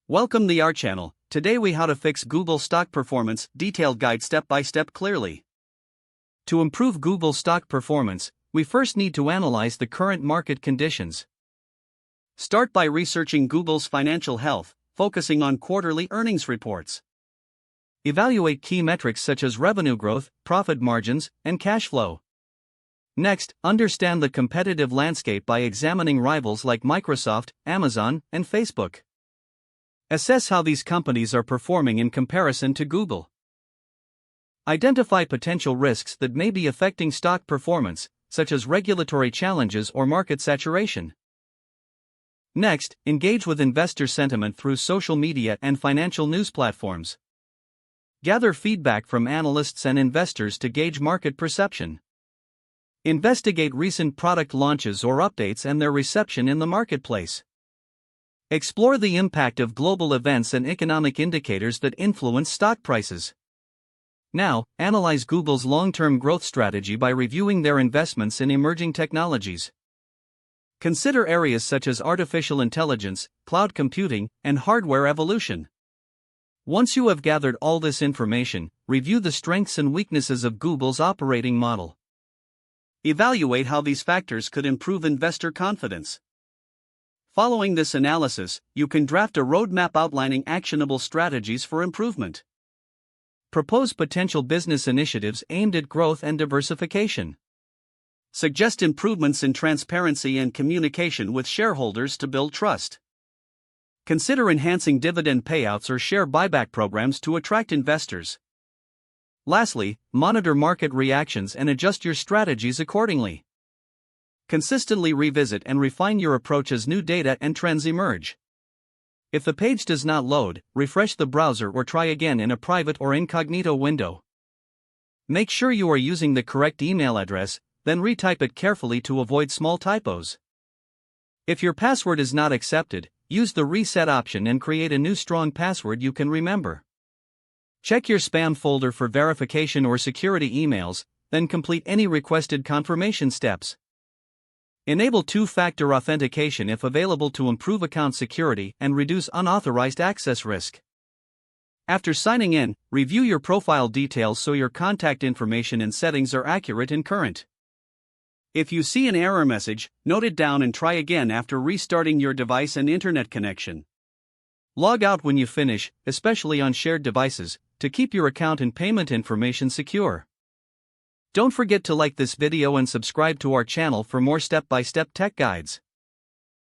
Welcome to our channel. Today we how to fix Google stock performance, detailed guide step by step clearly. To improve Google stock performance, we first need to analyze the current market conditions. Start by researching Google's financial health, focusing on quarterly earnings reports. Evaluate key metrics such as revenue growth, profit margins, and cash flow. Next, understand the competitive landscape by examining rivals like Microsoft, Amazon, and Facebook. Assess how these companies are performing in comparison to Google. Identify potential risks that may be affecting stock performance, such as regulatory challenges or market saturation. Next, engage with investor sentiment through social media and financial news platforms. Gather feedback from analysts and investors to gauge market perception. Investigate recent product launches or updates and their reception in the marketplace. Explore the impact of global events and economic indicators that influence stock prices. Now, analyze Google's long-term growth strategy by reviewing their investments in emerging technologies. Consider areas such as artificial intelligence, cloud computing, and hardware evolution. Once you have gathered all this information, review the strengths and weaknesses of Google's operating model. Evaluate how these factors could improve investor confidence. Following this analysis, you can draft a roadmap outlining actionable strategies for improvement. Propose potential business initiatives aimed at growth and diversification. Suggest improvements in transparency and communication with shareholders to build trust. Consider enhancing dividend payouts or share buyback programs to attract investors. Lastly, monitor market reactions and adjust your strategies accordingly. Consistently revisit and refine your approach as new data and trends emerge. If the page does not load, refresh the browser or try again in a private or incognito window. Make sure you are using the correct email address, then retype it carefully to avoid small typos. If your password is not accepted, use the reset option and create a new strong password you can remember. Check your spam folder for verification or security emails, then complete any requested confirmation steps. Enable two-factor authentication if available to improve account security and reduce unauthorized access risk. After signing in, review your profile details so your contact information and settings are accurate and current. If you see an error message, note it down and try again after restarting your device and internet connection. Log out when you finish, especially on shared devices, to keep your account and payment information secure. Don't forget to like this video and subscribe to our channel for more step-by-step tech guides.